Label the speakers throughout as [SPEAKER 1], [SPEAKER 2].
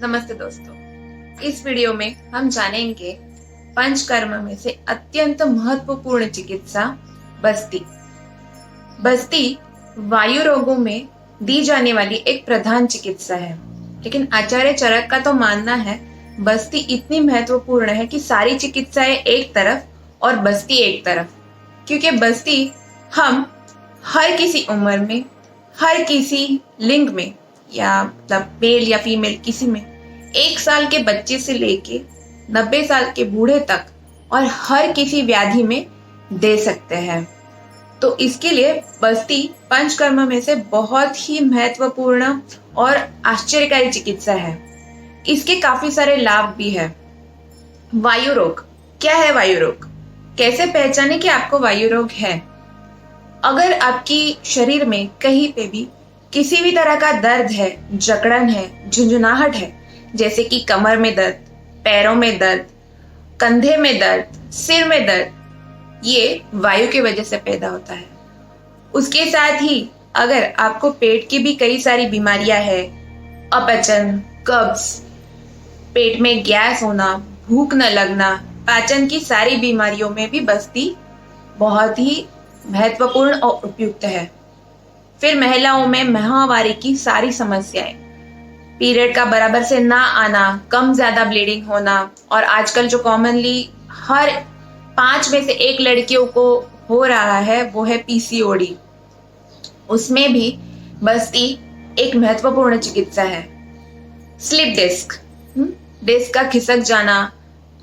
[SPEAKER 1] नमस्ते दोस्तों, इस वीडियो में हम जानेंगे पंचकर्म में से अत्यंत महत्वपूर्ण चिकित्सा बस्ती। बस्ती वायु रोगों में दी जाने वाली एक प्रधान चिकित्सा है, लेकिन आचार्य चरक का तो मानना है बस्ती इतनी महत्वपूर्ण है कि सारी चिकित्साएं एक तरफ और बस्ती एक तरफ, क्योंकि बस्ती हम हर किसी उम्र में, हर किसी लिंग में या मतलब मेल या फीमेल किसी में, 1 साल के बच्चे से लेके 90 साल के बूढ़े तक और हर किसी व्याधि में दे सकते हैं। तो इसके लिए बस्ती पंचकर्म में से बहुत ही महत्वपूर्ण और आश्चर्यकारी चिकित्सा है। इसके काफी सारे लाभ भी है। वायु रोग क्या है? वायु रोग कैसे पहचाने कि आपको वायु रोग है? अगर आपकी शरीर में कहीं पे भी किसी भी तरह का दर्द है, जकड़न है, झुंझुनाहट है, जैसे कि कमर में दर्द, पैरों में दर्द, कंधे में दर्द, सिर में दर्द, ये वायु की वजह से पैदा होता है। उसके साथ ही अगर आपको पेट की भी कई सारी बीमारियां है, अपचन, कब्ज, पेट में गैस होना, भूख न लगना, पाचन की सारी बीमारियों में भी बस्ती बहुत ही महत्वपूर्ण और उपयुक्त है। फिर महिलाओं में माहवारी की सारी समस्याएं, पीरियड का बराबर से ना आना, कम ज्यादा ब्लीडिंग होना, और आजकल जो कॉमनली हर 5 में से 1 लड़कियों को हो रहा है वो है पीसीओडी। उसमें भी बस्ती एक महत्वपूर्ण चिकित्सा है। स्लिप डिस्क, डिस्क का खिसक जाना,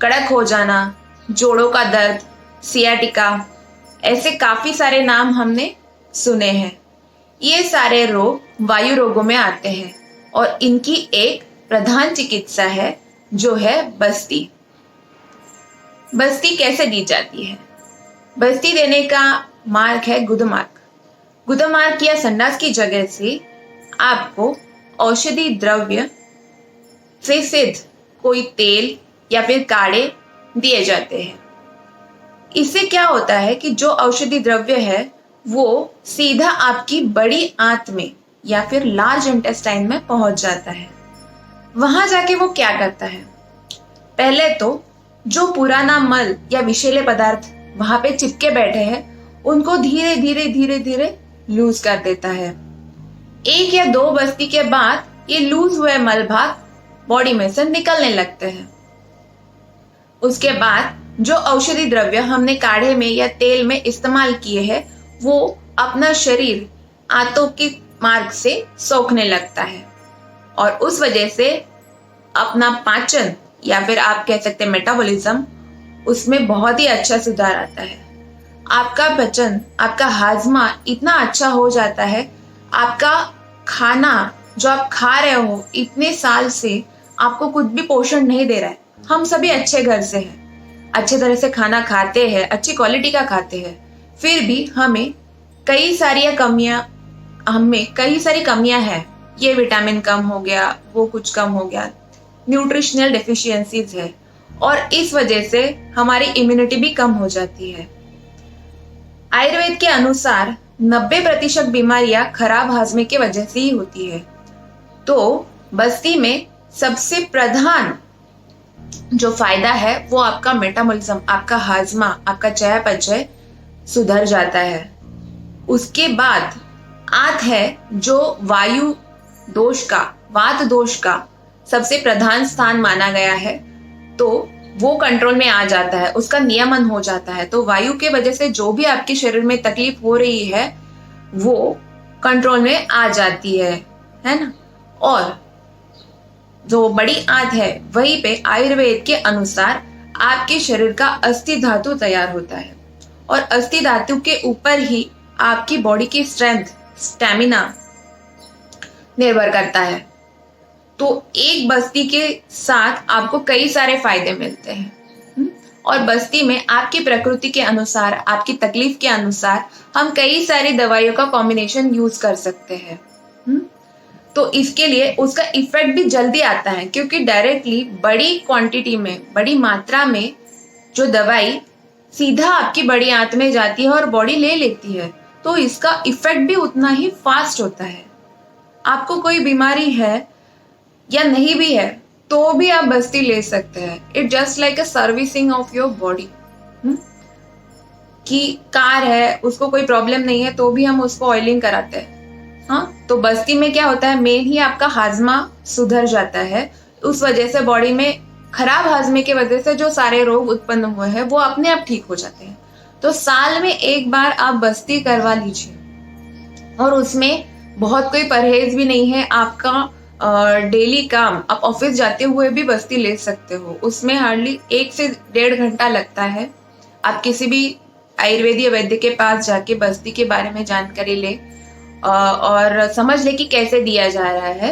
[SPEAKER 1] कड़क हो जाना, जोड़ों का दर्द, सियाटिका, ऐसे काफी सारे नाम हमने सुने हैं। ये सारे रोग वायु रोगों में आते हैं और इनकी एक प्रधान चिकित्सा है जो है बस्ती। बस्ती कैसे दी जाती है? बस्ती देने का मार्ग है गुदमार्ग। गुदमार्ग या संडास की जगह से आपको औषधि द्रव्य से सिद्ध कोई तेल या फिर काढ़े दिए जाते हैं। इससे क्या होता है कि जो औषधि द्रव्य है वो सीधा आपकी बड़ी आंत में या फिर लार्ज इंटेस्टाइन में पहुंच जाता है। वहां जाके वो क्या करता है? पहले तो जो पुराना मल या विषैले पदार्थ वहां पे चिपके बैठे हैं उनको धीरे धीरे धीरे धीरे लूज कर देता है। 1 या 2 बस्ती के बाद ये लूज हुए मल भाग बॉडी में से निकलने लगते हैं। उसके बाद जो औषधि द्रव्य हमने काढ़े में या तेल में इस्तेमाल किए हैं वो अपना शरीर आंतों के मार्ग से सोखने लगता है और उस वजह से अपना पाचन या फिर आप कह सकते हैं मेटाबॉलिज्म, उसमें बहुत ही अच्छा सुधार आता है। आपका पाचन, आपका हाजमा इतना अच्छा हो जाता है, आपका खाना जो आप खा रहे हो इतने साल से आपको कुछ भी पोषण नहीं दे रहा है। हम सभी अच्छे घर से हैं, अच्छे तरह से खाना खाते हैं, अच्छी क्वालिटी का खाते हैं, फिर भी हमें कई सारी कमियां हैं। ये विटामिन कम हो गया, वो कुछ कम हो गया, न्यूट्रिशनल डेफिशिएंसीज है और इस वजह से हमारी इम्यूनिटी भी कम हो जाती है। आयुर्वेद के अनुसार 90% बीमारियां खराब हाजमे की वजह से ही होती है। तो बस्ती में सबसे प्रधान जो फायदा है वो आपका मेटाबॉलिज्म, आपका हाजमा, आपका चयापचय सुधर जाता है। उसके बाद आंत है जो वायु दोष का, वात दोष का सबसे प्रधान स्थान माना गया है, तो वो कंट्रोल में आ जाता है, उसका नियमन हो जाता है। तो वायु के वजह से जो भी आपके शरीर में तकलीफ हो रही है वो कंट्रोल में आ जाती है ना। और जो बड़ी आंत है वहीं पे आयुर्वेद के अनुसार आपके शरीर का अस्थि धातु तैयार होता है और अस्थि धातु के ऊपर ही आपकी बॉडी की स्ट्रेंथ, स्टैमिना निर्भर करता है। तो एक बस्ती के साथ आपको कई सारे फायदे मिलते हैं और बस्ती में आपकी प्रकृति के अनुसार, आपकी तकलीफ के अनुसार हम कई सारी दवाइयों का कॉम्बिनेशन यूज कर सकते हैं। तो इसके लिए उसका इफेक्ट भी जल्दी आता है, क्योंकि डायरेक्टली बड़ी क्वांटिटी में, बड़ी मात्रा में जो दवाई सीधा आपकी बड़ी आंत में जाती है और बॉडी ले लेती है, तो इसका इफेक्ट भी उतना ही फास्ट होता है। आपको कोई बीमारी है या नहीं भी है, तो भी आप बस्ती ले सकते हैं। It just like a servicing of your body. कि कार है, उसको कोई प्रॉब्लम नहीं है तो भी हम उसको ऑयलिंग कराते हैं। हाँ, तो बस्ती में क्या होता है, मेन ही आपका हाजमा सुधर जाता है। उस वजह से बॉडी में खराब हाजमे की वजह से जो सारे रोग उत्पन्न हुए हैं वो अपने आप ठीक हो जाते हैं। तो साल में एक बार आप बस्ती करवा लीजिए, और उसमें बहुत कोई परहेज भी नहीं है। आपका डेली काम, आप ऑफिस जाते हुए भी बस्ती ले सकते हो। उसमें हार्डली 1 से 1.5 घंटा लगता है। आप किसी भी आयुर्वेदीय वैद्य के पास जाके बस्ती के बारे में जानकारी ले और समझ ले कि कैसे दिया जा रहा है।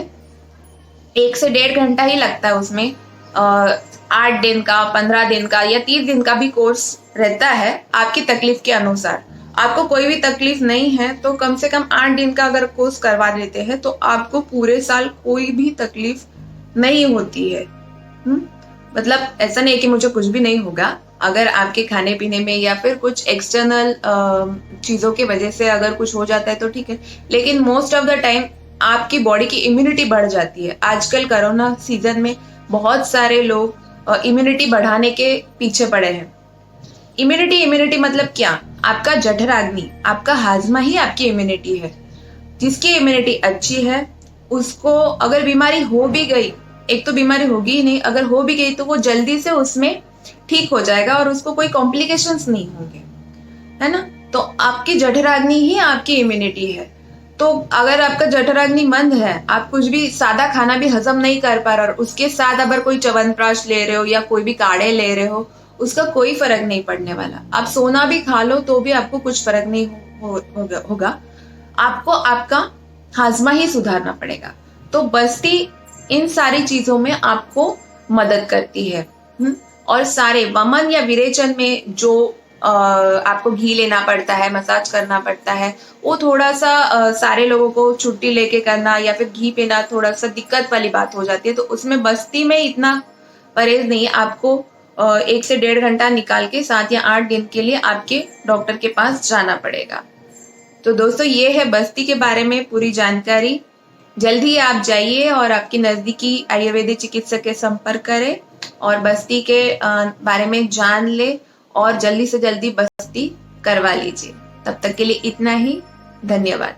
[SPEAKER 1] 1 से 1.5 घंटा ही लगता है उसमें। 8 दिन का, 15 दिन का या 30 दिन का भी कोर्स रहता है आपकी तकलीफ के अनुसार। आपको कोई भी तकलीफ नहीं है तो कम से कम 8 दिन का अगर कोर्स करवा देते हैं तो आपको पूरे साल कोई भी तकलीफ नहीं होती है। मतलब ऐसा नहीं है कि मुझे कुछ भी नहीं होगा। अगर आपके खाने पीने में या फिर कुछ एक्सटर्नल चीजों की वजह से अगर कुछ हो जाता है तो ठीक है, लेकिन मोस्ट ऑफ द टाइम आपकी बॉडी की इम्यूनिटी बढ़ जाती है। आजकल कोरोना सीजन में बहुत सारे लोग इम्यूनिटी बढ़ाने के पीछे पड़े हैं। इम्यूनिटी मतलब क्या? आपका जठराग्नि, आपका हाजमा ही आपकी इम्यूनिटी है। जिसकी इम्यूनिटी अच्छी है उसको अगर बीमारी हो भी गई, एक तो बीमारी होगी ही नहीं, अगर हो भी गई तो वो जल्दी से उसमें ठीक हो जाएगा और उसको कोई कॉम्प्लिकेशंस नहीं होंगे, है ना। तो आपकी जठराग्नि ही आपकी इम्यूनिटी है। तो अगर आपका जठराग्नि मंद है, आप कुछ भी सादा खाना भी हजम नहीं कर पा रहे और उसके साथ अगर कोई च्यवनप्राश ले रहे हो या कोई भी काढ़े ले रहे हो, उसका कोई फर्क नहीं पड़ने वाला। आप सोना भी खा लो तो भी आपको कुछ फर्क नहीं होगा। आपको आपका हाजमा ही सुधारना पड़ेगा। तो बस्ती इन सारी चीजों में आपको मदद करती है। और सारे वमन या विरेचन में जो आपको घी लेना पड़ता है, मसाज करना पड़ता है, वो थोड़ा सा सारे लोगों को छुट्टी लेके करना या फिर घी पीना थोड़ा सा दिक्कत वाली बात हो जाती है। तो उसमें बस्ती में इतना परहेज नहीं है। आपको 1 से 1.5 घंटा निकाल के 7 या 8 दिन के लिए आपके डॉक्टर के पास जाना पड़ेगा। तो दोस्तों, ये है बस्ती के बारे में पूरी जानकारी। जल्दी आप जाइए और आपकी नजदीकी आयुर्वेदिक चिकित्सक के संपर्क करें और बस्ती के बारे में जान ले और जल्दी से जल्दी बस्ती करवा लीजिए। तब तक के लिए इतना ही। धन्यवाद।